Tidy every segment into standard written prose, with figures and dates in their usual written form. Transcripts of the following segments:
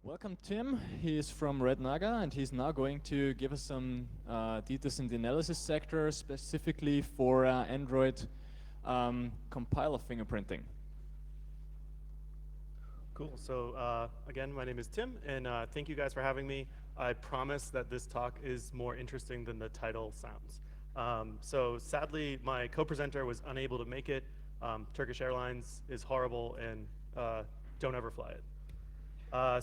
Welcome, Tim. He is from Red Naga, and he's now going to give us some details in the analysis sector, specifically for Android compiler fingerprinting. Cool. So again, my name is Tim, and thank you guys for having me. I promise that this talk is more interesting than the title sounds. So sadly, my co-presenter was unable to make it. Turkish Airlines is horrible, and don't ever fly it.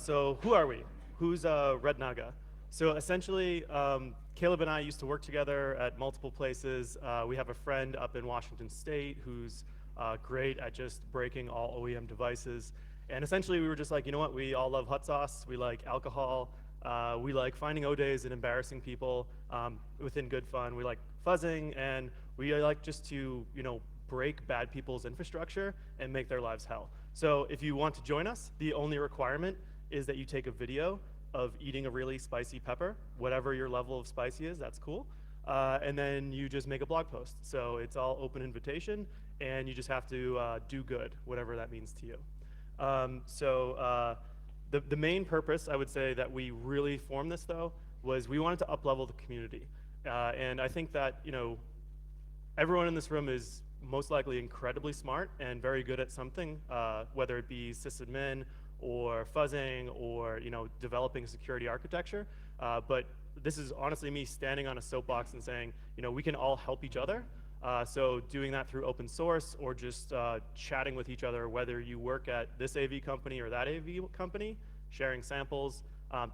So who are we? Who's Red Naga? So essentially, Caleb and I used to work together at multiple places. We have a friend up in Washington State who's great at just breaking all OEM devices. And essentially, we were just like, you know what? We all love hot sauce. We like alcohol. We like finding O-days and embarrassing people within good fun. We like fuzzing, and we like just to, break bad people's infrastructure and make their lives hell. So if you want to join us, the only requirement is that you take a video of eating a really spicy pepper, whatever your level of spicy is, that's cool. And then you just make a blog post. So it's all open invitation, and you just have to do good, whatever that means to you. The main purpose, I would say, that we really formed this, though, was we wanted to up-level the community. And I think that, everyone in this room is most likely incredibly smart and very good at something, whether it be sysadmin or fuzzing or developing security architecture. But this is honestly me standing on a soapbox and saying, we can all help each other. So doing that through open source or just chatting with each other, whether you work at this AV company or that AV company, sharing samples.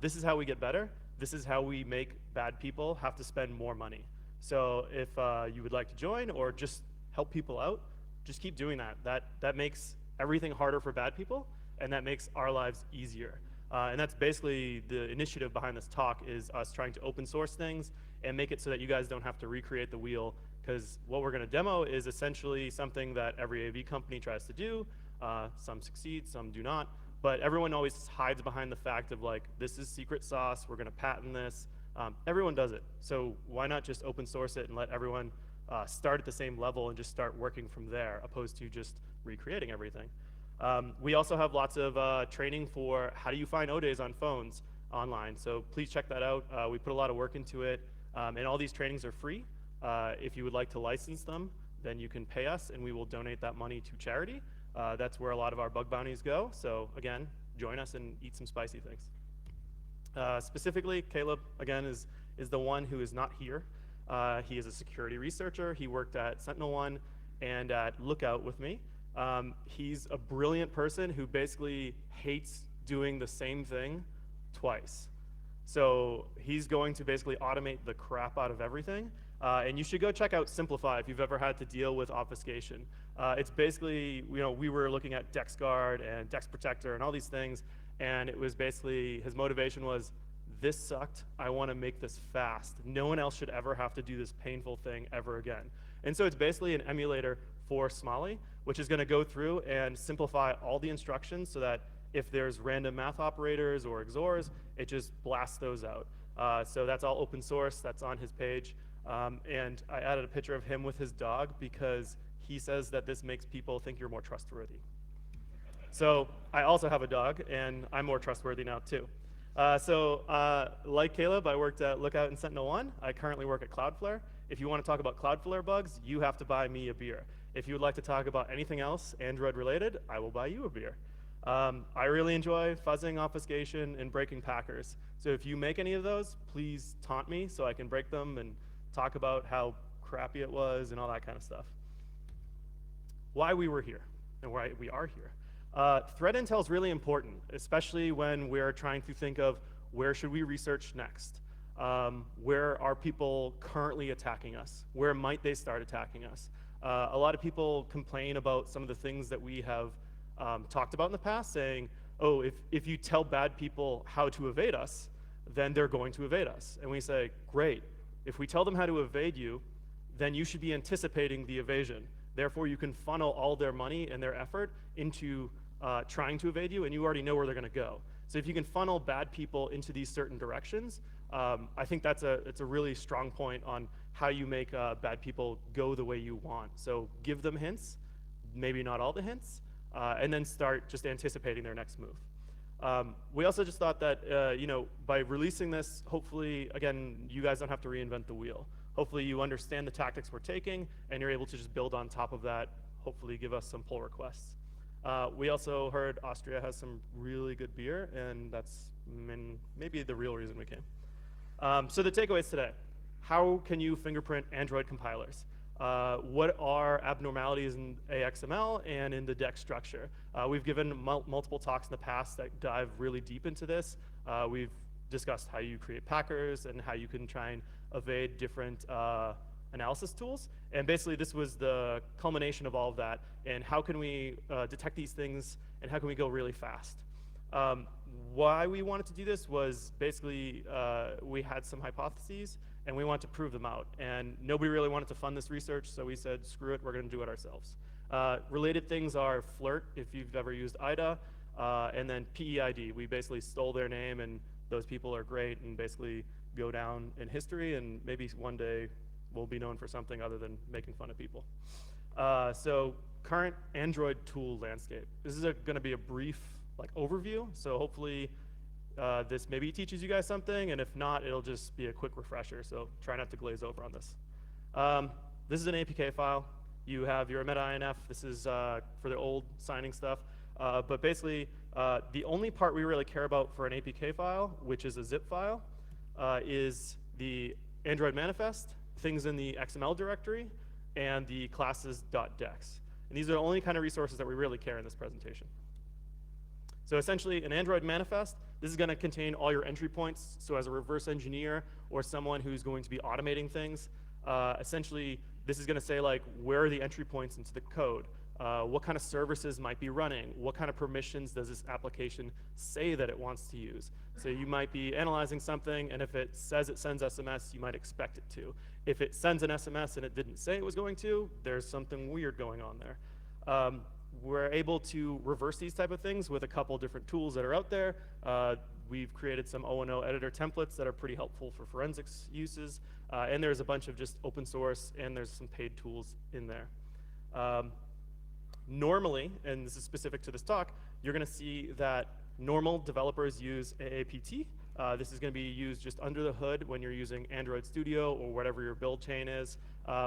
This is how we get better. This is how we make bad people have to spend more money. So if you would like to join or just help people out, just keep doing that. That makes everything harder for bad people, and that makes our lives easier. And that's basically the initiative behind this talk, is us trying to open source things and make it so that you guys don't have to recreate the wheel, because what we're going to demo is essentially something that every AV company tries to do. Some succeed, some do not. But everyone always hides behind the fact of, like, this is secret sauce, we're going to patent this. Everyone does it. So why not just open source it and let everyone start at the same level and just start working from there, opposed to just recreating everything. We also have lots of training for how do you find O-days on phones online. So please check that out. We put a lot of work into it. And all these trainings are free. If you would like to license them, then you can pay us, and we will donate that money to charity. That's where a lot of our bug bounties go. So again, join us and eat some spicy things. Specifically, Caleb, again, is the one who is not here. He is a security researcher. He worked at SentinelOne and at Lookout with me. He's a brilliant person who basically hates doing the same thing twice. So he's going to basically automate the crap out of everything. And you should go check out Simplify if you've ever had to deal with obfuscation. It's basically, we were looking at DexGuard and Dex Protector and all these things, and it was basically, his motivation was, this sucked, I want to make this fast. No one else should ever have to do this painful thing ever again. And so it's basically an emulator for Smalley, which is going to go through and simplify all the instructions so that if there's random math operators or XORs, it just blasts those out. So that's all open source, that's on his page. And I added a picture of him with his dog because he says that this makes people think you're more trustworthy. So I also have a dog, and I'm more trustworthy now too. Like Caleb, I worked at Lookout and SentinelOne. I currently work at Cloudflare. If you want to talk about Cloudflare bugs, you have to buy me a beer. If you would like to talk about anything else Android related, I will buy you a beer. I really enjoy fuzzing, obfuscation, and breaking Packers. So if you make any of those, please taunt me so I can break them and talk about how crappy it was and all that kind of stuff. Why we were here and why we are here. Threat intel is really important, especially when we're trying to think of where should we research next. Where are people currently attacking us? Where might they start attacking us? A lot of people complain about some of the things that we have talked about in the past, saying, oh, if you tell bad people how to evade us, then they're going to evade us. And we say, great. If we tell them how to evade you, then you should be anticipating the evasion. Therefore, you can funnel all their money and their effort into trying to evade you, and you already know where they're going to go. So if you can funnel bad people into these certain directions, I think it's a really strong point on how you make bad people go the way you want. So give them hints, maybe not all the hints, and then start just anticipating their next move. We also just thought that by releasing this, hopefully, again, you guys don't have to reinvent the wheel. Hopefully you understand the tactics we're taking, and you're able to just build on top of that, hopefully give us some pull requests. We also heard Austria has some really good beer, and that's maybe the real reason we came. So the takeaways today. How can you fingerprint Android compilers? What are abnormalities in AXML and in the DEX structure? We've given multiple talks in the past that dive really deep into this. We've discussed how you create packers and how you can try and evade different analysis tools. And basically this was the culmination of all of that. And how can we detect these things, and how can we go really fast? Why we wanted to do this was basically we had some hypotheses and we wanted to prove them out. And nobody really wanted to fund this research, so we said, screw it, we're gonna do it ourselves. Related things are FLIRT, if you've ever used IDA, and then PEID. We basically stole their name, and those people are great and basically go down in history, and maybe one day we'll be known for something other than making fun of people. So current Android tool landscape. This is gonna be a brief overview, so hopefully this maybe teaches you guys something, and if not, it'll just be a quick refresher, so try not to glaze over on this. This is an APK file. You have your meta-INF. This is for the old signing stuff. But basically, the only part we really care about for an APK file, which is a zip file, is the Android manifest, things in the XML directory, and the classes.dex. And these are the only kind of resources that we really care in this presentation. So essentially, an Android manifest, this is gonna contain all your entry points. So as a reverse engineer or someone who's going to be automating things, essentially, this is gonna say where are the entry points into the code? What kind of services might be running? What kind of permissions does this application say that it wants to use? So you might be analyzing something, and if it says it sends SMS, you might expect it to. If it sends an SMS and it didn't say it was going to, there's something weird going on there. We're able to reverse these type of things with a couple different tools that are out there. We've created some O&O editor templates that are pretty helpful for forensics uses. And there's a bunch of just open source, and there's some paid tools in there. Normally, and this is specific to this talk, you're gonna see that normal developers use AAPT. This is gonna be used just under the hood when you're using Android Studio or whatever your build chain is.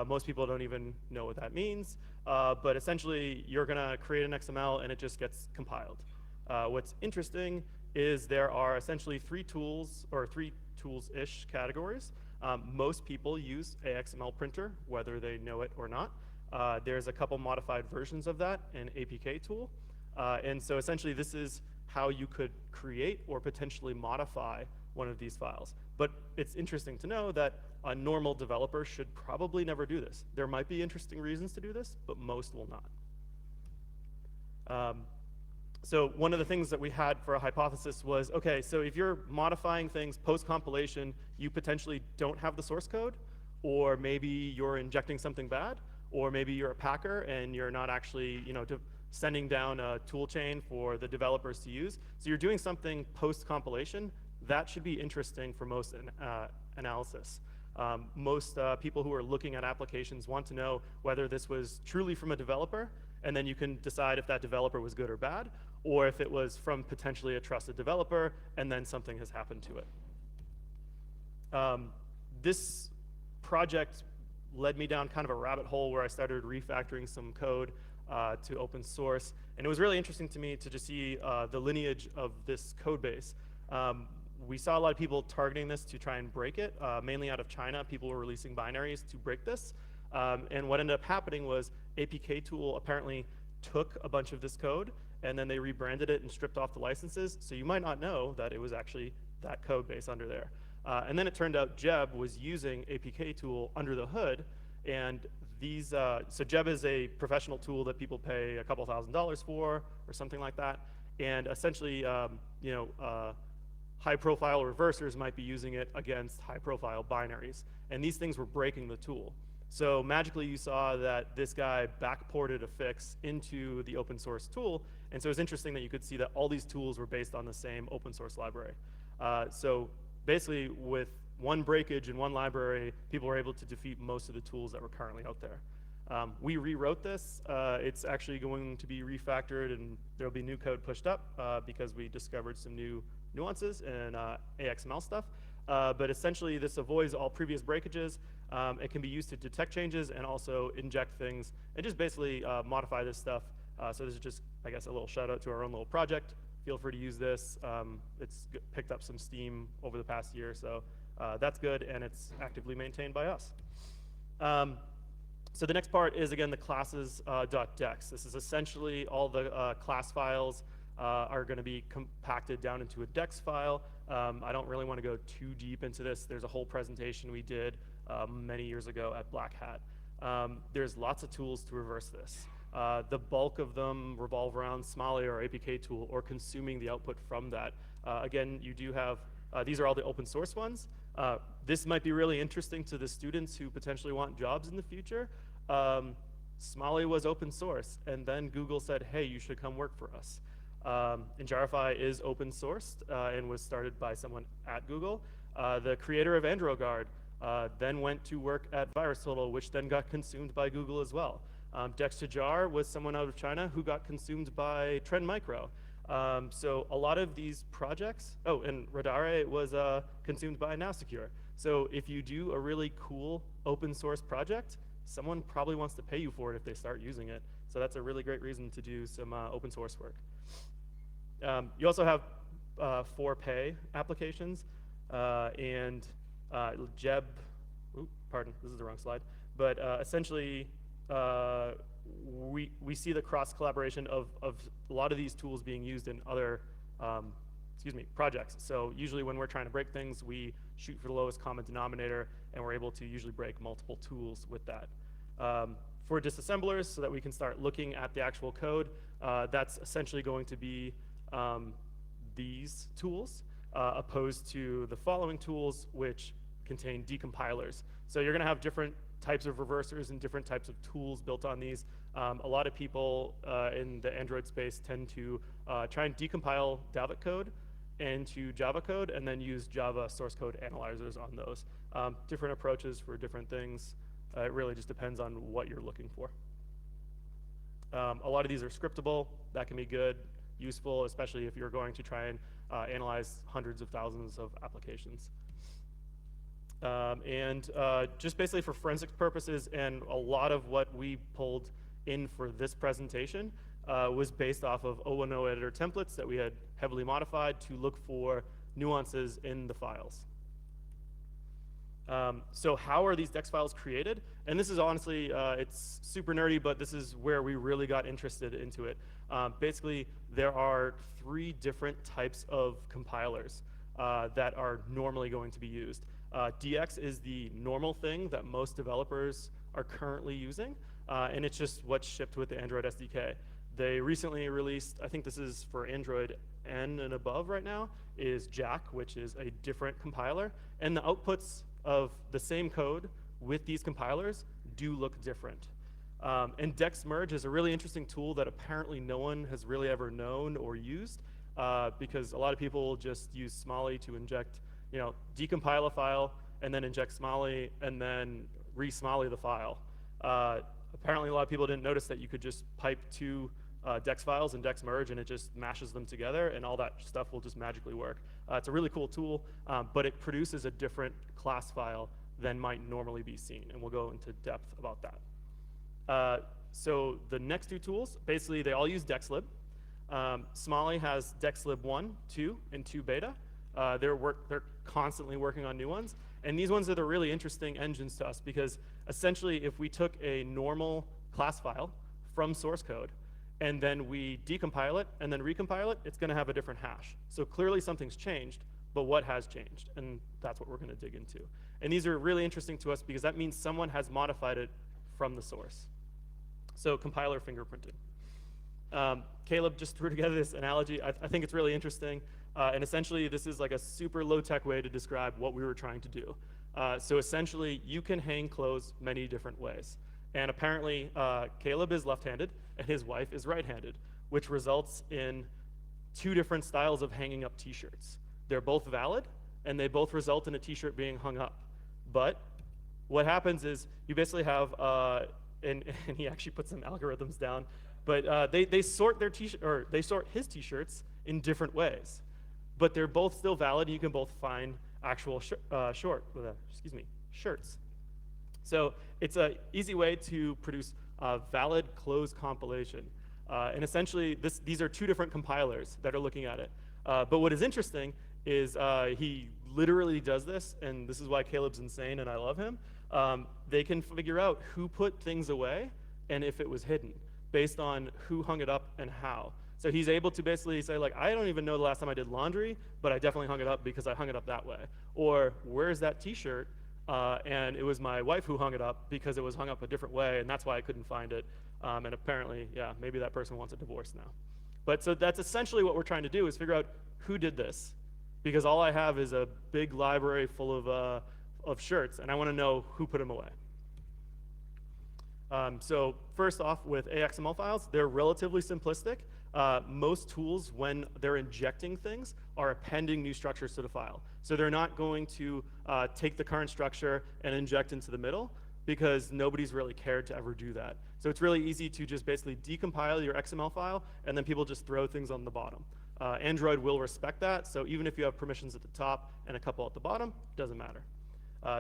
Most people don't even know what that means. But essentially, you're gonna create an XML and it just gets compiled. What's interesting is there are essentially three tools-ish categories. Most people use AXML printer, whether they know it or not. There's a couple modified versions of that, an APK tool. And so essentially, this is how you could create or potentially modify one of these files. But it's interesting to know that a normal developer should probably never do this. There might be interesting reasons to do this, but most will not. So one of the things that we had for a hypothesis was, okay, so if you're modifying things post-compilation, you potentially don't have the source code, or maybe you're injecting something bad, or maybe you're a packer and you're not actually sending down a tool chain for the developers to use. So you're doing something post-compilation. That should be interesting for most analysis. Most people who are looking at applications want to know whether this was truly from a developer, and then you can decide if that developer was good or bad, or if it was from potentially a trusted developer, and then something has happened to it. This project led me down kind of a rabbit hole where I started refactoring some code to open source. And it was really interesting to me to just see the lineage of this code base. We saw a lot of people targeting this to try and break it, mainly out of China. People were releasing binaries to break this. And what ended up happening was APK tool apparently took a bunch of this code, and then they rebranded it and stripped off the licenses. So you might not know that it was actually that code base under there. And then it turned out Jeb was using APK tool under the hood, and these, so Jeb is a professional tool that people pay a couple $1,000s for, or something like that. And essentially, high-profile reversers might be using it against high-profile binaries. And these things were breaking the tool. So magically, you saw that this guy backported a fix into the open source tool. And so it was interesting that you could see that all these tools were based on the same open source library. So basically, with one breakage in one library, people were able to defeat most of the tools that were currently out there. We rewrote this. It's actually going to be refactored, and there'll be new code pushed up because we discovered some new nuances in AXML stuff. But essentially, this avoids all previous breakages. It can be used to detect changes and also inject things and just basically modify this stuff. So this is just, I guess, a little shout out to our own little project. Feel free to use this. It's picked up some steam over the past year, so that's good, and it's actively maintained by us. So the next part is, again, the classes.dex. This is essentially all the class files are going to be compacted down into a dex file. I don't really want to go too deep into this. There's a whole presentation we did many years ago at Black Hat. There's lots of tools to reverse this. The bulk of them revolve around Smalley or APK tool or consuming the output from that. Again, you do have, these are all the open source ones. This might be really interesting to the students who potentially want jobs in the future. Smalley was open source, and then Google said, hey, you should come work for us. Injarify is open sourced and was started by someone at Google. The creator of AndroGuard then went to work at VirusTotal, which then got consumed by Google as well. Dex2Jar was someone out of China who got consumed by Trend Micro. So a lot of these projects, oh, and Radare was consumed by Secure. So if you do a really cool open source project, someone probably wants to pay you for it if they start using it. So that's a really great reason to do some open source work. You also have for pay applications and Jeb, pardon, this is the wrong slide, but essentially we see the cross collaboration of a lot of these tools being used in other projects. So usually when we're trying to break things, we shoot for the lowest common denominator, and we're able to usually break multiple tools with that. For disassemblers, so that we can start looking at the actual code, that's essentially going to be these tools, opposed to the following tools, which contain decompilers. So you're going to have different types of reversers and different types of tools built on these. A lot of people in the Android space tend to try and decompile Davit code into Java code and then use Java source code analyzers on those. Different approaches for different things. It really just depends on what you're looking for. A lot of these are scriptable. That can be good, useful, especially if you're going to try and analyze hundreds of thousands of applications. Just basically for forensics purposes, and a lot of what we pulled in for this presentation was based off of O1O editor templates that we had heavily modified to look for nuances in the files. So how are these DEX files created? And this is honestly, it's super nerdy, but this is where we really got interested into it. Basically, there are 3 different types of compilers that are normally going to be used. DX is the normal thing that most developers are currently using, and it's just what's shipped with the Android SDK. They recently released, I think this is for Android N and above right now, is Jack, which is a different compiler, and the outputs of the same code with these compilers do look different. And Dex Merge is a really interesting tool that apparently no one has really ever known or used, because a lot of people just use Smalley to inject, decompile a file and then inject Smalley and then re-Smalley the file. Apparently a lot of people didn't notice that you could just pipe 2 Dex files in Dex Merge and it just mashes them together and all that stuff will just magically work. It's a really cool tool, but it produces a different class file than might normally be seen, and we'll go into depth about that. So the next 2 tools, basically they all use DexLib. Smalley has DexLib 1, 2, and 2 beta. They're constantly working on new ones, and these ones are the really interesting engines to us because essentially if we took a normal class file from source code and then we decompile it and then recompile it, it's going to have a different hash. So clearly something's changed, but what has changed? And that's what we're going to dig into. And these are really interesting to us because that means someone has modified it from the source. So compiler fingerprinting. Caleb just threw together this analogy. I think it's really interesting. And essentially, this is like a super low-tech way to describe what we were trying to do. So essentially, you can hang clothes many different ways. And apparently, Caleb is left-handed, and his wife is right-handed, which results in 2 different styles of hanging up T-shirts. They're both valid, and they both result in a T-shirt being hung up. But what happens is you basically have and he actually put some algorithms down. But they sort their they sort his t-shirts in different ways, but they're both still valid. And you can both find actual shirts. So it's an easy way to produce a valid closed compilation. And essentially, these are two different compilers that are looking at it. But what is interesting is he literally does this, and this is why Caleb's insane and I love him. They can figure out who put things away and if it was hidden based on who hung it up and how. So he's able to basically say, like, I don't even know the last time I did laundry, but I definitely hung it up because I hung it up that way. Or where's that t-shirt? And it was my wife who hung it up because it was hung up a different way, and that's why I couldn't find it. And apparently, yeah, maybe that person wants a divorce now. But so that's essentially what we're trying to do, is figure out who did this. Because all I have is a big library full of shirts, and I want to know who put them away. So first off, with AXML files, they're relatively simplistic. Most tools, when they're injecting things, are appending new structures to the file. So they're not going to take the current structure and inject into the middle, because nobody's really cared to ever do that. So it's really easy to just basically decompile your XML file, and then people just throw things on the bottom. Android will respect that, so even if you have permissions at the top and a couple at the bottom, doesn't matter.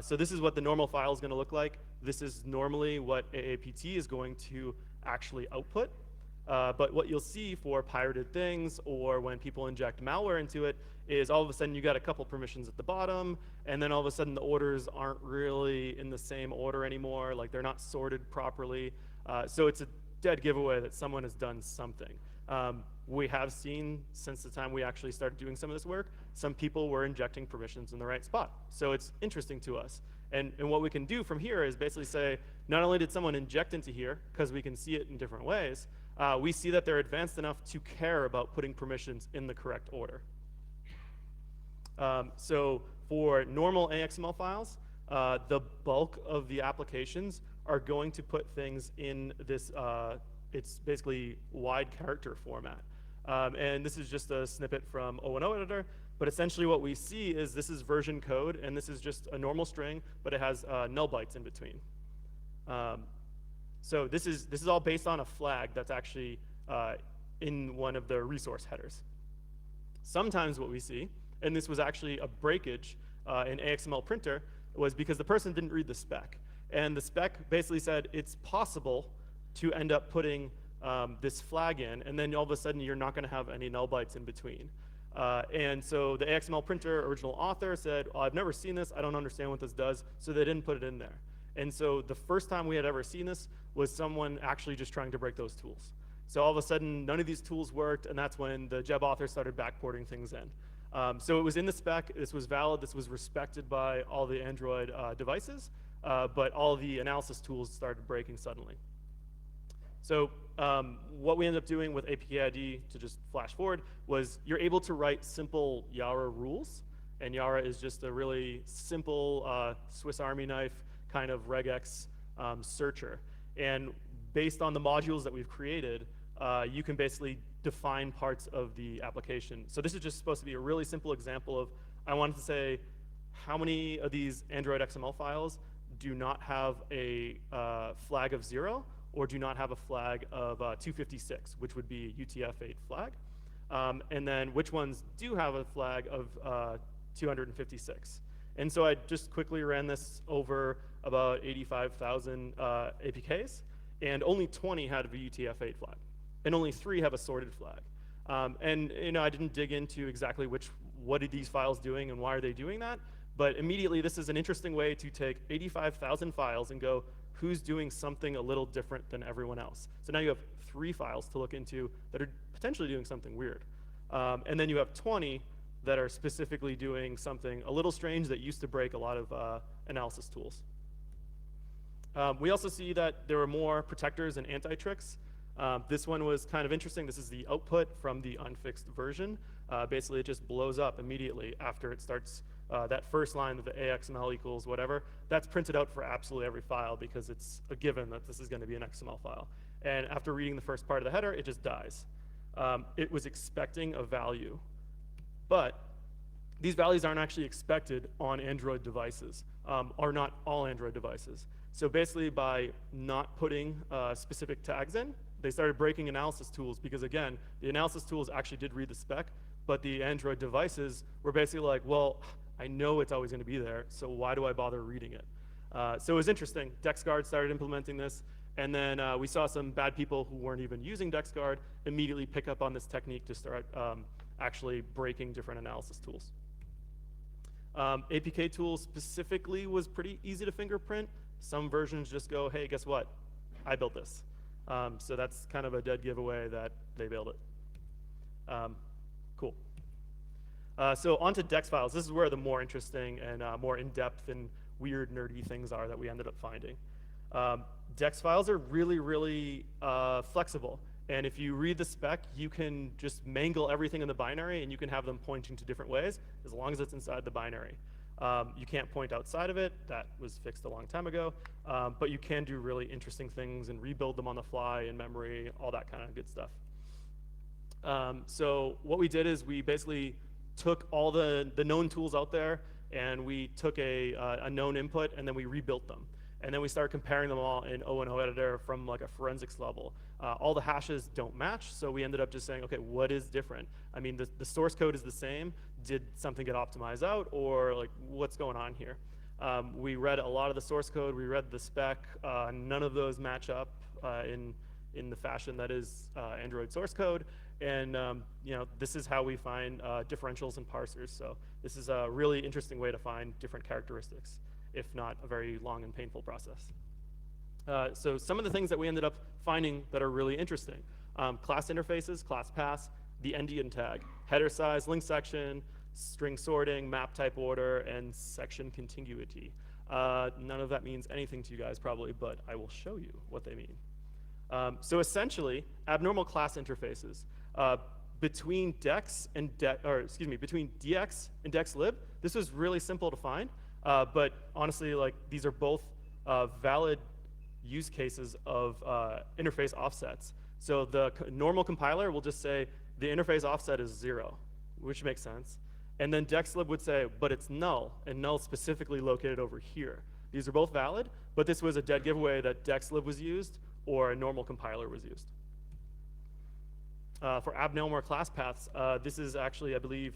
So this is what the normal file is going to look like. This is normally what AAPT is going to actually output. But what you'll see for pirated things, or when people inject malware into it, is all of a sudden you got a couple permissions at the bottom, and then all of a sudden the orders aren't really in the same order anymore, like they're not sorted properly. So it's a dead giveaway that someone has done something. We have seen, since the time we actually started doing some of this work, some people were injecting permissions in the right spot. So it's interesting to us. And what we can do from here is basically say, not only did someone inject into here, because we can see it in different ways, we see that they're advanced enough to care about putting permissions in the correct order. So for normal AXML files, the bulk of the applications are going to put things in this, it's basically wide character format. And this is just a snippet from O&O editor, but essentially what we see is this is version code, and this is just a normal string, but it has null bytes in between. So this is all based on a flag that's actually in one of the resource headers. Sometimes what we see, and this was actually a breakage in AXML printer, was because the person didn't read the spec. And the spec basically said it's possible to end up putting this flag in, and then all of a sudden you're not going to have any null bytes in between. And so the AXML printer original author said, oh, I've never seen this, I don't understand what this does, so they didn't put it in there. And so the first time we had ever seen this was someone actually just trying to break those tools. So all of a sudden, none of these tools worked, and that's when the Jeb author started backporting things in. So it was in the spec, this was valid, this was respected by all the Android devices, but all the analysis tools started breaking suddenly. So what we ended up doing with APK ID, to just flash forward, was you're able to write simple Yara rules, and Yara is just a really simple Swiss Army knife kind of regex searcher. And based on the modules that we've created, you can basically define parts of the application. So this is just supposed to be a really simple example of, I wanted to say, how many of these Android XML files do not have a flag of 0, or do not have a flag of 256, which would be a UTF-8 flag. And then which ones do have a flag of 256. And so I just quickly ran this over about 85,000 APKs, and only 20 had a UTF-8 flag, and only 3 have a sorted flag. And I didn't dig into exactly what are these files doing and why are they doing that, but immediately this is an interesting way to take 85,000 files and go, who's doing something a little different than everyone else? So now you have 3 files to look into that are potentially doing something weird. And then you have 20 that are specifically doing something a little strange that used to break a lot of analysis tools. We also see that there are more protectors and anti-tricks. This one was kind of interesting. This is the output from the unfixed version. Basically, it just blows up immediately after it starts that first line of the AXML equals whatever. That's printed out for absolutely every file because it's a given that this is going to be an XML file. And after reading the first part of the header, it just dies. It was expecting a value. But these values aren't actually expected on Android devices, or not all Android devices. So basically, by not putting specific tags in, they started breaking analysis tools because, again, the analysis tools actually did read the spec, but the Android devices were basically like, well, I know it's always going to be there, so why do I bother reading it? So it was interesting. DexGuard started implementing this, and then we saw some bad people who weren't even using DexGuard immediately pick up on this technique to start actually breaking different analysis tools. APK tools specifically was pretty easy to fingerprint. Some versions just go, hey, guess what? I built this. So that's kind of a dead giveaway that they built it. Cool. So onto Dex files. This is where the more interesting and more in-depth and weird, nerdy things are that we ended up finding. Dex files are really, really flexible. And if you read the spec, you can just mangle everything in the binary, and you can have them pointing to different ways, as long as it's inside the binary. You can't point outside of it. That was fixed a long time ago. But you can do really interesting things and rebuild them on the fly in memory, all that kind of good stuff. So what we did is we basically took all the known tools out there, and we took a known input, and then we rebuilt them. And then we started comparing them all in O&O editor from like a forensics level. All the hashes don't match, so we ended up just saying, okay, what is different? I mean, the source code is the same. Did something get optimized out, or like what's going on here? We read a lot of the source code. We read the spec. None of those match up in the fashion that is Android source code. And you know, this is how we find differentials and parsers. So this is a really interesting way to find different characteristics, if not a very long and painful process. So some of the things that we ended up finding that are really interesting. Class interfaces, class paths, the endian tag, header size, link section, string sorting, map type order, and section contiguity. None of that means anything to you guys probably, but I will show you what they mean. So essentially, abnormal class interfaces. Between DX and between DX and DexLib, this was really simple to find. But honestly, like these are both valid use cases of interface offsets. So the normal compiler will just say the interface offset is 0, which makes sense. And then DexLib would say, but it's null, and null specifically located over here. These are both valid, but this was a dead giveaway that DexLib was used or a normal compiler was used. For abnormal class paths, this is actually, I believe,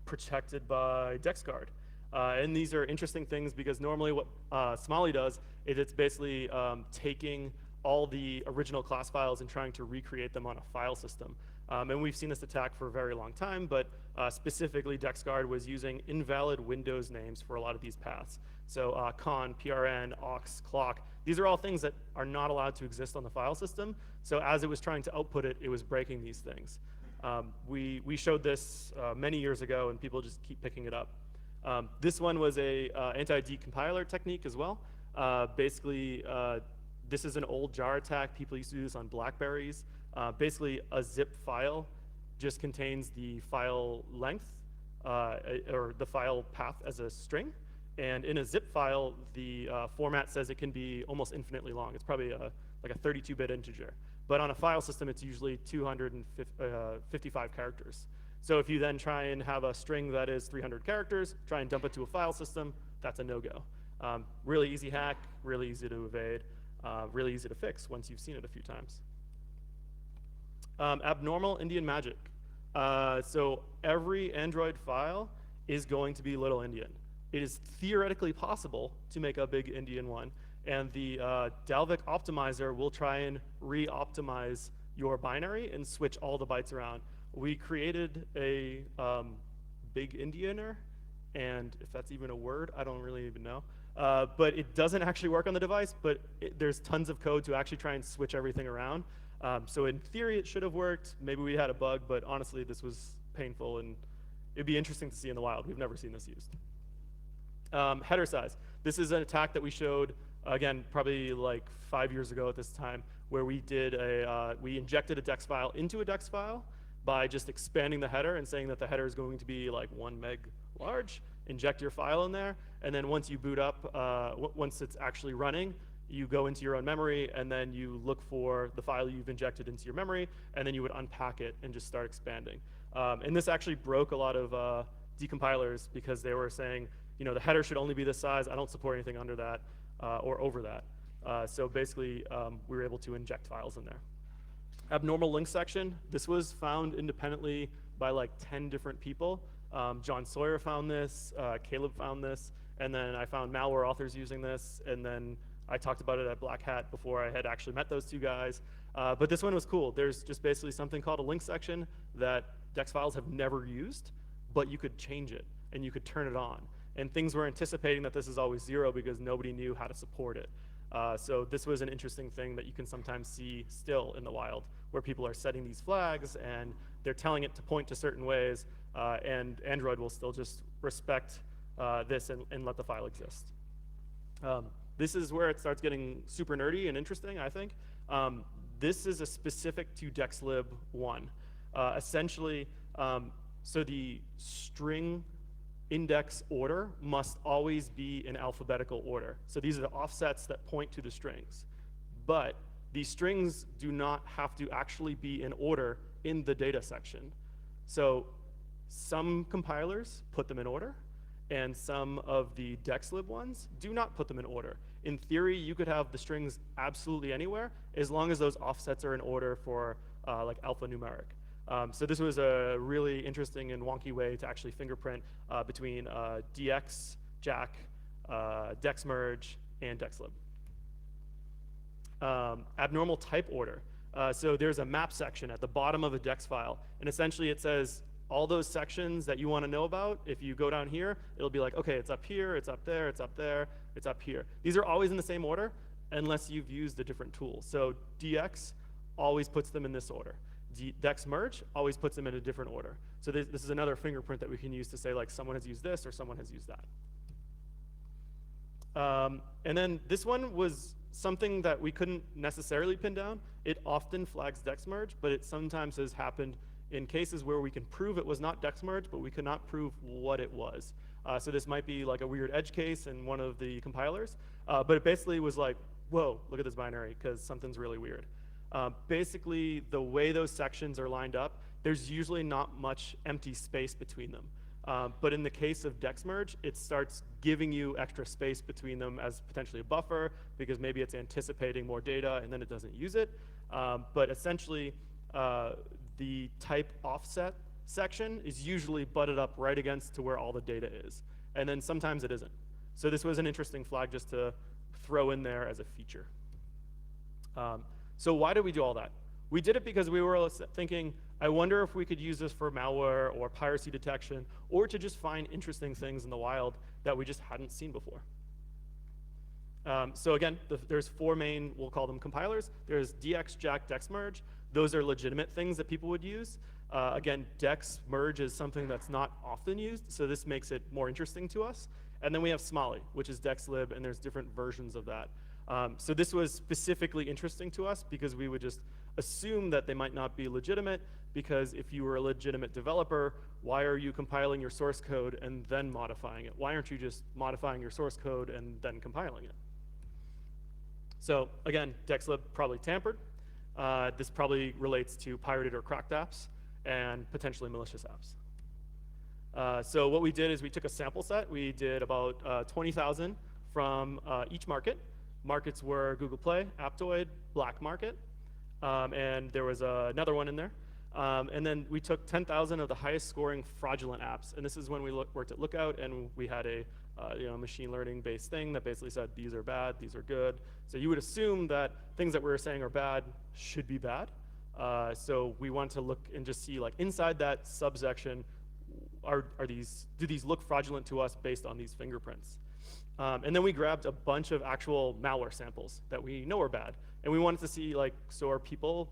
protected by DexGuard. And these are interesting things because normally what Smalley does is it's basically taking all the original class files and trying to recreate them on a file system. And we've seen this attack for a very long time, but specifically DexGuard was using invalid Windows names for a lot of these paths. So con, prn, aux, clock, these are all things that are not allowed to exist on the file system. So as it was trying to output it, it was breaking these things. We showed this many years ago, and people just keep picking it up. This one was a anti-decompiler technique as well. Basically, this is an old jar attack. People used to do this on Blackberries. Basically, a zip file just contains the file length or the file path as a string. And in a zip file, the format says it can be almost infinitely long. It's probably like a 32-bit integer. But on a file system, it's usually 255 characters. So if you then try and have a string that is 300 characters, try and dump it to a file system, that's a no-go. Really easy hack, really easy to evade, really easy to fix once you've seen it a few times. Abnormal Indian magic. So every Android file is going to be Little Indian. It is theoretically possible to make a big Indian one, and the Dalvik optimizer will try and re-optimize your binary and switch all the bytes around. We created a big Indianer, and if that's even a word, I don't really even know. But it doesn't actually work on the device, but there's tons of code to actually try and switch everything around. So in theory, it should have worked. Maybe we had a bug, but honestly, this was painful, and it'd be interesting to see in the wild. We've never seen this used. Header size. This is an attack that we showed, again, probably like 5 years ago at this time, where we did we injected a Dex file into a Dex file by just expanding the header and saying that the header is going to be like 1 meg large. Inject your file in there, and then once you boot up, once it's actually running, you go into your own memory, and then you look for the file you've injected into your memory, and then you would unpack it and just start expanding. And this actually broke a lot of decompilers because they were saying, you know, the header should only be this size. I don't support anything under that. or over that. So basically, we were able to inject files in there. Abnormal link section, this was found independently by like 10 different people. John Sawyer found this, Caleb found this, and then I found malware authors using this, and then I talked about it at Black Hat before I had actually met those two guys. But this one was cool. There's just basically something called a link section that DEX files have never used, but you could change it, and you could turn it on. And things were anticipating that this is always 0 because nobody knew how to support it. So this was an interesting thing that you can sometimes see still in the wild, where people are setting these flags and they're telling it to point to certain ways, and Android will still just respect this and let the file exist. This is where it starts getting super nerdy and interesting, I think. This is a specific to DexLib1. Essentially, so the string index order must always be in alphabetical order. So these are the offsets that point to the strings. But these strings do not have to actually be in order in the data section. So some compilers put them in order, and some of the DexLib ones do not put them in order. In theory, you could have the strings absolutely anywhere, as long as those offsets are in order for like alphanumeric. So this was a really interesting and wonky way to actually fingerprint between DX, Jack, Dex merge, and DexLib. Abnormal type order. So there's a map section at the bottom of a Dex file, and essentially it says all those sections that you want to know about. If you go down here, it'll be like, okay, it's up here, it's up there, it's up there, it's up here. These are always in the same order unless you've used a different tool. So DX always puts them in this order. Dex merge always puts them in a different order. So this is another fingerprint that we can use to say like someone has used this or someone has used that. And then this one was something that we couldn't necessarily pin down. It often flags Dex merge, but it sometimes has happened in cases where we can prove it was not Dex merge, but we could not prove what it was. So this might be like a weird edge case in one of the compilers, but it basically was like, whoa, look at this binary, because something's really weird. Basically, the way those sections are lined up, there's usually not much empty space between them. But in the case of Dex merge, it starts giving you extra space between them as potentially a buffer, because maybe it's anticipating more data and then it doesn't use it. But essentially, the type offset section is usually butted up right against to where all the data is. And then sometimes it isn't. So this was an interesting flag just to throw in there as a feature. So why did we do all that? We did it because we were thinking, I wonder if we could use this for malware or piracy detection, or to just find interesting things in the wild that we just hadn't seen before. So again, there's 4 main, we'll call them compilers. There's DX, Jack, Dex merge. Those are legitimate things that people would use. Again, Dex merge is something that's not often used, so this makes it more interesting to us. And then we have Smalley, which is DexLib, and there's different versions of that. So this was specifically interesting to us because we would just assume that they might not be legitimate, because if you were a legitimate developer, why are you compiling your source code and then modifying it? Why aren't you just modifying your source code and then compiling it? So again, DexLib probably tampered. This probably relates to pirated or cracked apps and potentially malicious apps. So what we did is we took a sample set. We did about 20,000 from each market. Markets were Google Play, Aptoid, Black Market, and there was another one in there. And then we took 10,000 of the highest scoring fraudulent apps, and this is when we worked at Lookout, and we had a machine learning based thing that basically said these are bad, these are good. So you would assume that things that we were saying are bad should be bad. So we want to look and just see, like, inside that subsection, do these look fraudulent to us based on these fingerprints? And then we grabbed a bunch of actual malware samples that we know are bad, and we wanted to see, like, so are people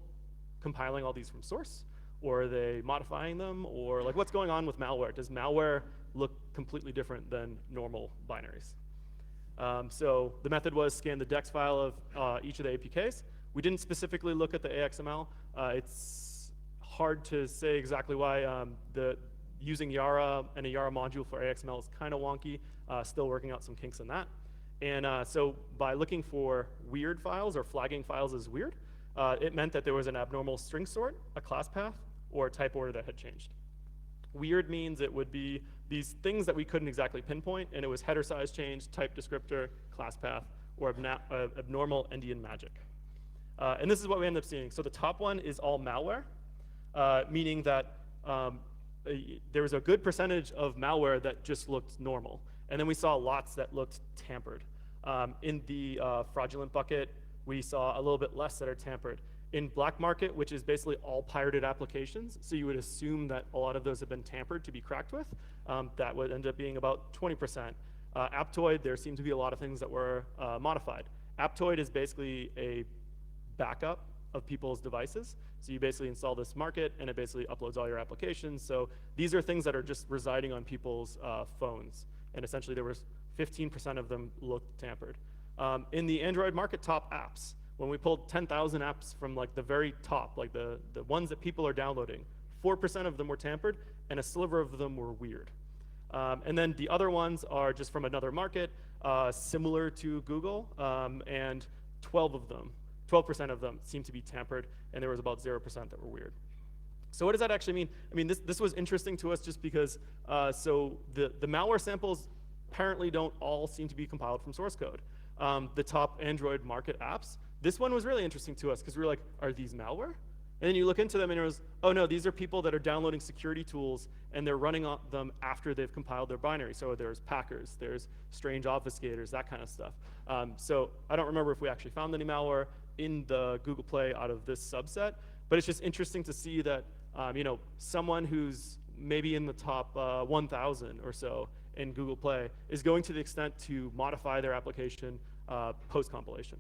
compiling all these from source, or are they modifying them, or like what's going on with malware? Does malware look completely different than normal binaries? So the method was scan the DEX file of each of the APKs. We didn't specifically look at the AXML. It's hard to say exactly why. Using Yara and a Yara module for AXML is kind of wonky. Still working out some kinks in that. And so by looking for weird files or flagging files as weird, it meant that there was an abnormal string sort, a class path, or a type order that had changed. Weird means it would be these things that we couldn't exactly pinpoint, and it was header size change, type descriptor, class path, or abnormal Indian magic. And this is what we end up seeing. So the top one is all malware, meaning that there was a good percentage of malware that just looked normal. And then we saw lots that looked tampered. In the fraudulent bucket, we saw a little bit less that are tampered. In black market, which is basically all pirated applications, so you would assume that a lot of those have been tampered to be cracked with, that would end up being about 20%. Aptoid, there seem to be a lot of things that were modified. Aptoid is basically a backup of people's devices. So you basically install this market, and it basically uploads all your applications. So these are things that are just residing on people's phones. And essentially, there was 15% of them looked tampered. In the Android market, top apps, when we pulled 10,000 apps from like the very top, like the ones that people are downloading, 4% of them were tampered, and a sliver of them were weird. And then the other ones are just from another market, similar to Google, and 12% of them seem to be tampered, and there was about 0% that were weird. So what does that actually mean? I mean, this was interesting to us just because, so the malware samples apparently don't all seem to be compiled from source code. The top Android market apps, this one was really interesting to us because we were like, are these malware? And then you look into them and it was, oh no, these are people that are downloading security tools and they're running them after they've compiled their binary. So there's packers, there's strange obfuscators, that kind of stuff. So I don't remember if we actually found any malware in the Google Play out of this subset, but it's just interesting to see that someone who's maybe in the top 1,000 or so in Google Play is going to the extent to modify their application post-compilation.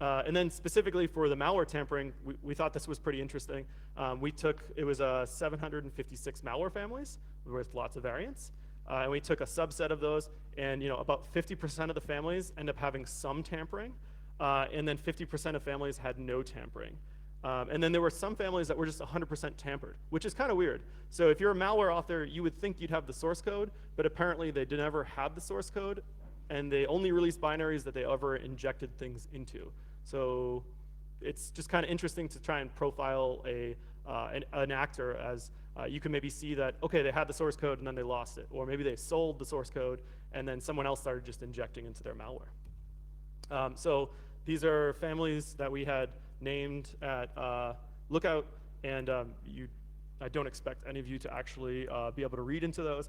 And then specifically for the malware tampering, we thought this was pretty interesting. It was 756 malware families with lots of variants. And we took a subset of those, and about 50% of the families end up having some tampering, and then 50% of families had no tampering. And then there were some families that were just 100% tampered, which is kind of weird. So if you're a malware author, you would think you'd have the source code, but apparently they never had the source code, and they only released binaries that they ever injected things into. So it's just kind of interesting to try and profile an actor as you can maybe see that, okay, they had the source code and then they lost it, or maybe they sold the source code and then someone else started just injecting into their malware. So these are families that we had named at Lookout, and I don't expect any of you to actually be able to read into those.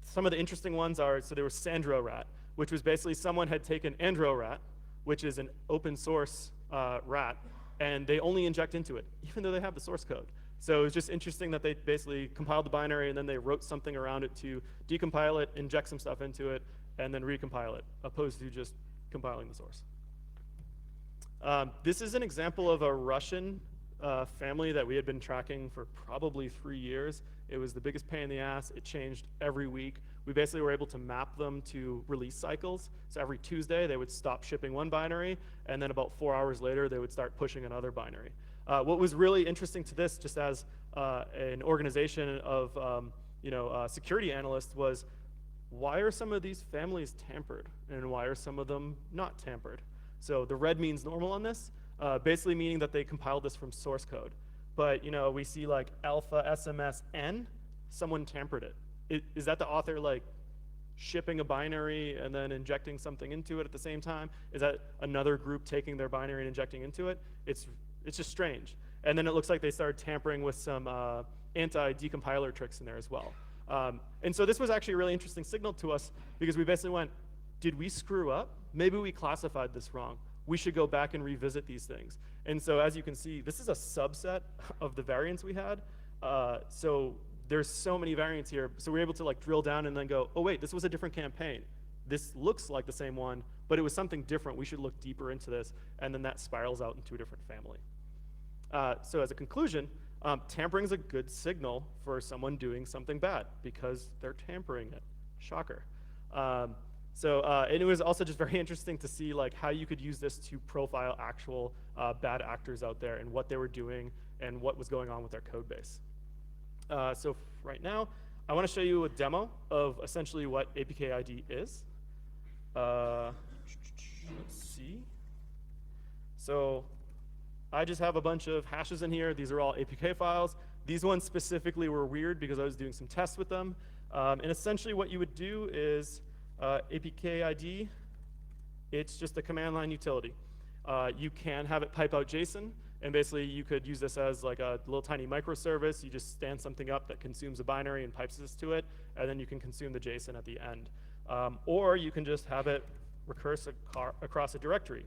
Some of the interesting ones are, so there was Sandro Rat, which was basically someone had taken Andro Rat, which is an open source rat, and they only inject into it, even though they have the source code. So it's just interesting that they basically compiled the binary and then they wrote something around it to decompile it, inject some stuff into it, and then recompile it, opposed to just compiling the source. This is an example of a Russian family that we had been tracking for probably 3 years. It was the biggest pain in the ass. It changed every week. We basically were able to map them to release cycles. So every Tuesday, they would stop shipping one binary, and then about 4 hours later, they would start pushing another binary. What was really interesting to this, just as an organization of security analysts, was why are some of these families tampered, and why are some of them not tampered? So the red means normal on this, basically meaning that they compiled this from source code. But we see like alpha SMS N, someone tampered it. Is that the author like shipping a binary and then injecting something into it at the same time? Is that another group taking their binary and injecting into it? It's just strange. And then it looks like they started tampering with some anti-decompiler tricks in there as well. And so this was actually a really interesting signal to us because we basically went, did we screw up? Maybe we classified this wrong. We should go back and revisit these things. And so as you can see, this is a subset of the variants we had. So there's so many variants here. So we're able to like drill down and then go, oh wait, this was a different campaign. This looks like the same one, but it was something different. We should look deeper into this. And then that spirals out into a different family. So as a conclusion, tampering is a good signal for someone doing something bad because they're tampering it. Shocker. And it was also just very interesting to see like how you could use this to profile actual bad actors out there and what they were doing and what was going on with their code base. So right now, I want to show you a demo of essentially what APK ID is. Let's see. So I just have a bunch of hashes in here. These are all APK files. These ones specifically were weird because I was doing some tests with them. And essentially what you would do is APK ID, it's just a command line utility. You can have it pipe out JSON, and basically you could use this as like a little tiny microservice. You just stand something up that consumes a binary and pipes this to it, and then you can consume the JSON at the end. Or you can just have it recurse across a directory.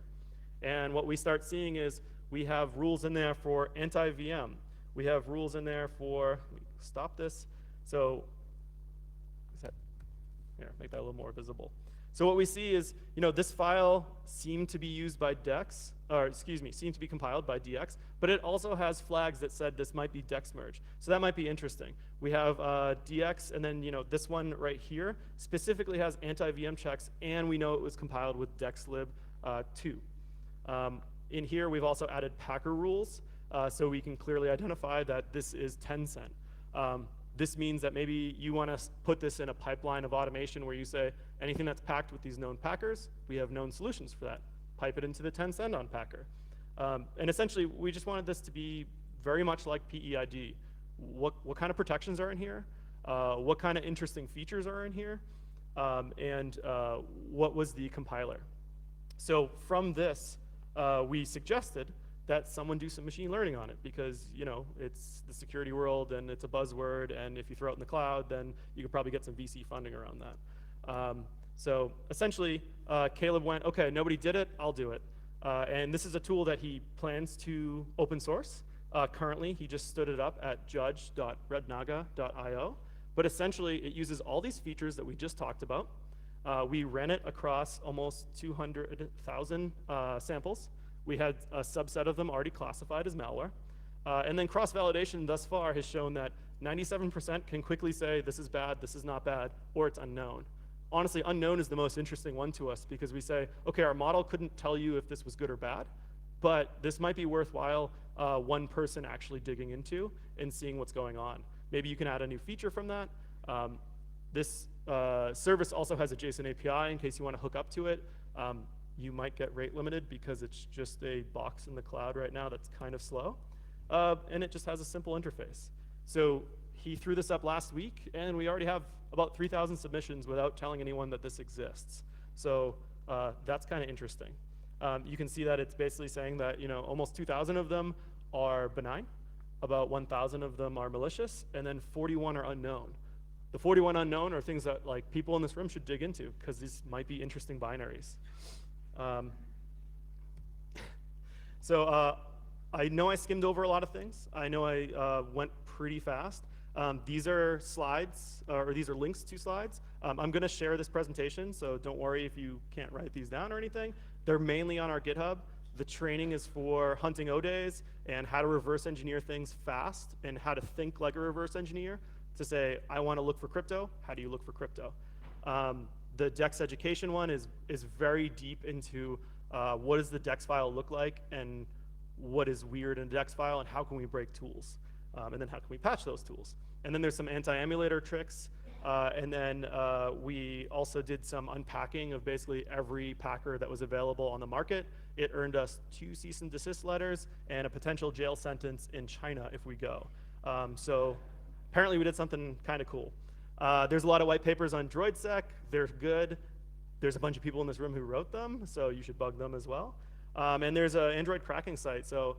And what we start seeing is we have rules in there for anti-VM. We have rules in there for, let me stop this. So, here, make that a little more visible. So what we see is, this file seemed to be used by DEX, or excuse me, seemed to be compiled by DX, but it also has flags that said this might be DEX merge. So that might be interesting. We have DX, and then this one right here specifically has anti-VM checks, and we know it was compiled with dexlib 2. In here, we've also added packer rules, so we can clearly identify that this is Tencent. This means that maybe you want to put this in a pipeline of automation where you say, anything that's packed with these known packers, we have known solutions for that. Pipe it into the Tencent on packer. And essentially, we just wanted this to be very much like PEID. What kind of protections are in here? What kind of interesting features are in here? And what was the compiler? So from this, we suggested that someone do some machine learning on it because, it's the security world and it's a buzzword, and if you throw it in the cloud, then you could probably get some VC funding around that. So essentially, Caleb went, okay, nobody did it, I'll do it. And this is a tool that he plans to open source. Currently, he just stood it up at judge.rednaga.io. But essentially, it uses all these features that we just talked about. We ran it across almost 200,000 samples. We had a subset of them already classified as malware. And then cross-validation thus far has shown that 97% can quickly say this is bad, this is not bad, or it's unknown. Honestly, unknown is the most interesting one to us because we say, okay, our model couldn't tell you if this was good or bad, but this might be worthwhile one person actually digging into and seeing what's going on. Maybe you can add a new feature from that. This service also has a JSON API in case you want to hook up to it. You might get rate limited because it's just a box in the cloud right now that's kind of slow. And it just has a simple interface. So he threw this up last week, and we already have about 3,000 submissions without telling anyone that this exists. So that's kind of interesting. You can see that it's basically saying that almost 2,000 of them are benign, about 1,000 of them are malicious, and then 41 are unknown. The 41 unknown are things that people in this room should dig into because these might be interesting binaries. So I know I skimmed over a lot of things. I know I went pretty fast. These are slides, or these are links to slides. I'm going to share this presentation, so don't worry if you can't write these down or anything. They're mainly on our GitHub. The training is for hunting O-days and how to reverse engineer things fast and how to think like a reverse engineer to say, I want to look for crypto. How do you look for crypto? The DEX education one is very deep into what does the DEX file look like and what is weird in a DEX file and how can we break tools? And then how can we patch those tools? And then there's some anti-emulator tricks. And then we also did some unpacking of basically every packer that was available on the market. It earned us 2 cease and desist letters and a potential jail sentence in China if we go. So apparently we did something kind of cool. There's a lot of white papers on DroidSec. They're good. There's a bunch of people in this room who wrote them, so you should bug them as well. And there's an Android cracking site. So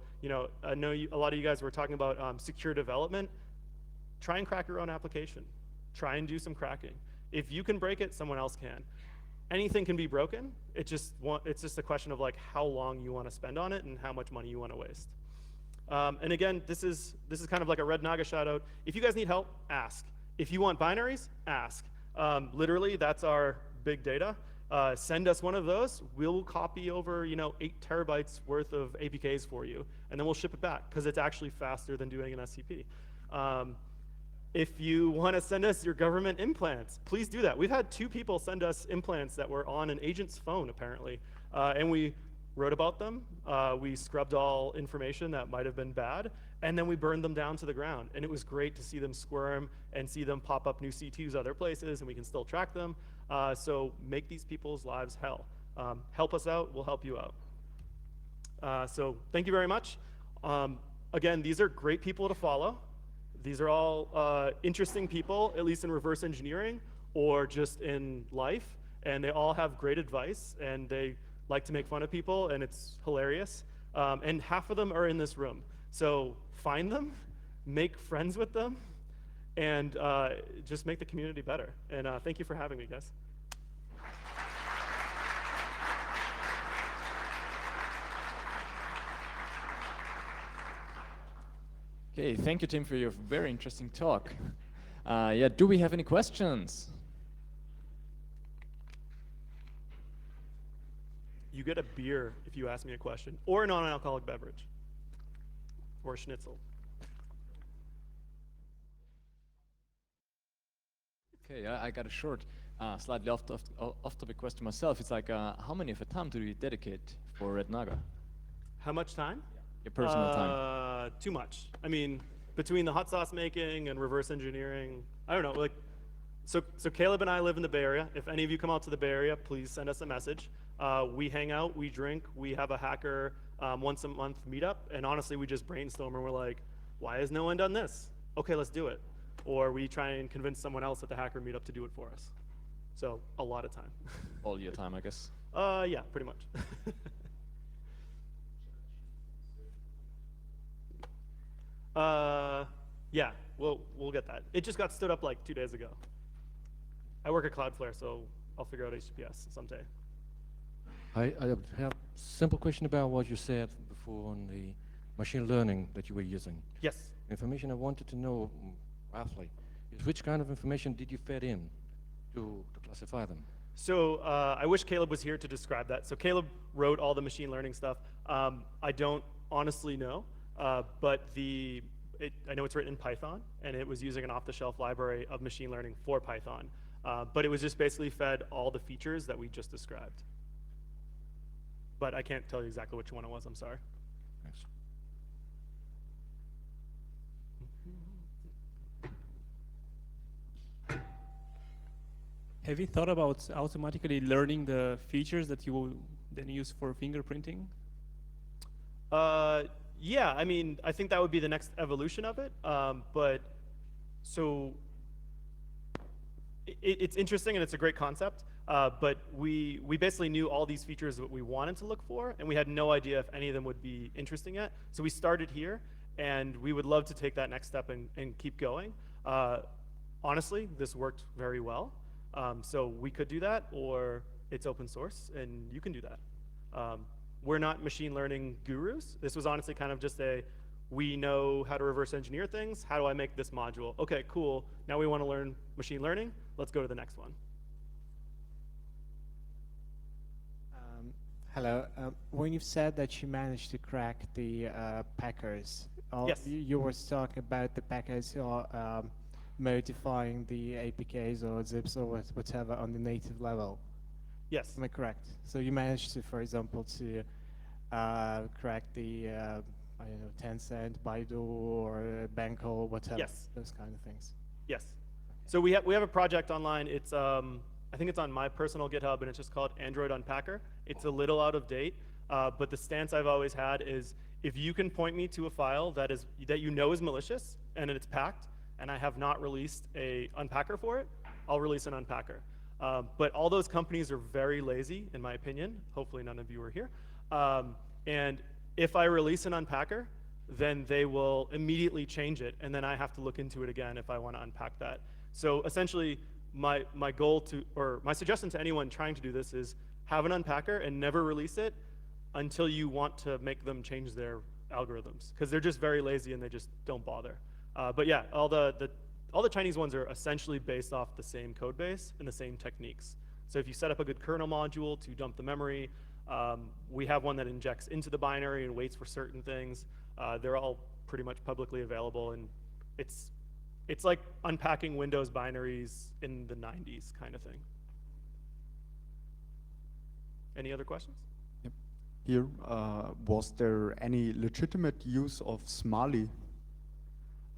I know a lot of you guys were talking about secure development. Try and crack your own application. Try and do some cracking. If you can break it, someone else can. Anything can be broken. It's just a question of how long you want to spend on it and how much money you want to waste. And again, this is kind of like a Red Naga shout out. If you guys need help, ask. If you want binaries, ask. Literally, that's our big data. Send us one of those. We'll copy over 8 terabytes worth of APKs for you, and then we'll ship it back because it's actually faster than doing an SCP. If you want to send us your government implants, please do that. We've had 2 people send us implants that were on an agent's phone, apparently, and we wrote about them. We scrubbed all information that might have been bad, and then we burned them down to the ground. And it was great to see them squirm and see them pop up new C2s other places, and we can still track them. So make these people's lives hell. Help us out, we'll help you out. So thank you very much. Again, these are great people to follow. These are all interesting people, at least in reverse engineering or just in life. and they all have great advice, and they like to make fun of people, and it's hilarious. And half of them are in this room. So find them, make friends with them, and just make the community better. And thank you for having me, guys. Okay, thank you, Tim, for your very interesting talk. Yeah, do we have any questions? You get a beer if you ask me a question, or a non-alcoholic beverage, or a schnitzel. Okay, I got a short, slightly off-topic question myself. It's like, how many of a time do you dedicate for Red Naga? How much time? Your personal time. Too much. I mean, between the hot sauce making and reverse engineering, I don't know. Like, so Caleb and I live in the Bay Area. If any of you come out to the Bay Area, please send us a message. We hang out, we drink, we have a hacker once a month meetup, and honestly, we just brainstorm and we're like, why has no one done this? Okay, let's do it. Or we try and convince someone else at the hacker meetup to do it for us. So a lot of time. All your time, I guess. Yeah, pretty much. Yeah, we'll get that. It just got stood up like 2 days ago. I work at Cloudflare, so I'll figure out HTTPS someday. I have a simple question about what you said before on the machine learning that you were using. Yes. Information I wanted to know roughly is which kind of information did you fed in to classify them? So I wish Caleb was here to describe that. So Caleb wrote all the machine learning stuff. I don't honestly know, but I know it's written in Python, and it was using an off-the-shelf library of machine learning for Python. But it was just basically fed all the features that we just described. But I can't tell you exactly which one it was, I'm sorry. Thanks. Have you thought about automatically learning the features that you will then use for fingerprinting? Yeah, I mean, I think that would be the next evolution of it. But so it's interesting and it's a great concept. But we basically knew all these features that we wanted to look for, and we had no idea if any of them would be interesting yet. So we started here, and we would love to take that next step and keep going. Honestly, this worked very well. So we could do that, or it's open source, and you can do that. We're not machine learning gurus. This was honestly kind of just we know how to reverse engineer things. How do I make this module? Okay, cool. Now we want to learn machine learning. Let's go to the next one. Hello. When you've said that you managed to crack the packers, Yes. you were talking about the packers who are modifying the APKs or zips or whatever on the native level. Yes. Am I correct? So you managed to, for example, to crack the I don't know, Tencent, Baidu, or Banco, or whatever. Yes. Those kind of things. Yes. So we have a project online. It's I think it's on my personal GitHub, and it's just called Android Unpacker. It's a little out of date, but the stance I've always had is if you can point me to a file that you know is malicious and it's packed, and I have not released a unpacker for it, I'll release an unpacker. But all those companies are very lazy, in my opinion. Hopefully none of you are here. And if I release an unpacker, then they will immediately change it, and then I have to look into it again if I want to unpack that. So essentially, my goal or my suggestion to anyone trying to do this is have an unpacker and never release it until you want to make them change their algorithms, because they're just very lazy and they just don't bother. But yeah, all the Chinese ones are essentially based off the same code base and the same techniques. So if you set up a good kernel module to dump the memory, we have one that injects into the binary and waits for certain things. They're all pretty much publicly available, and it's like unpacking Windows binaries in the 90s kind of thing. Any other questions? Yep. Here, was there any legitimate use of Smalley?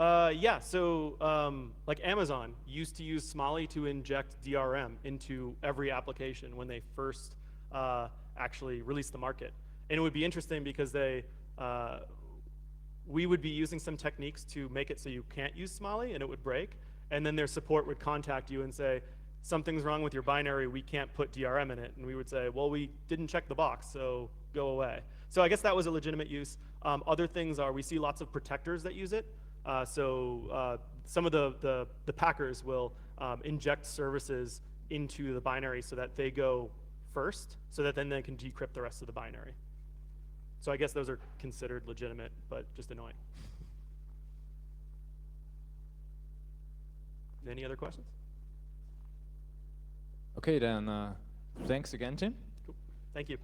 Yeah, so like Amazon used to use Smalley to inject DRM into every application when they first actually released the market. And it would be interesting because we would be using some techniques to make it so you can't use Smalley and it would break. And then their support would contact you and say, something's wrong with your binary, we can't put DRM in it. And we would say, well, we didn't check the box, so go away. So I guess that was a legitimate use. Other things are, we see lots of protectors that use it. Some of the packers will inject services into the binary so that they go first, so that then they can decrypt the rest of the binary. So I guess those are considered legitimate, but just annoying. Any other questions? Okay, then thanks again, Tim. Cool. Thank you.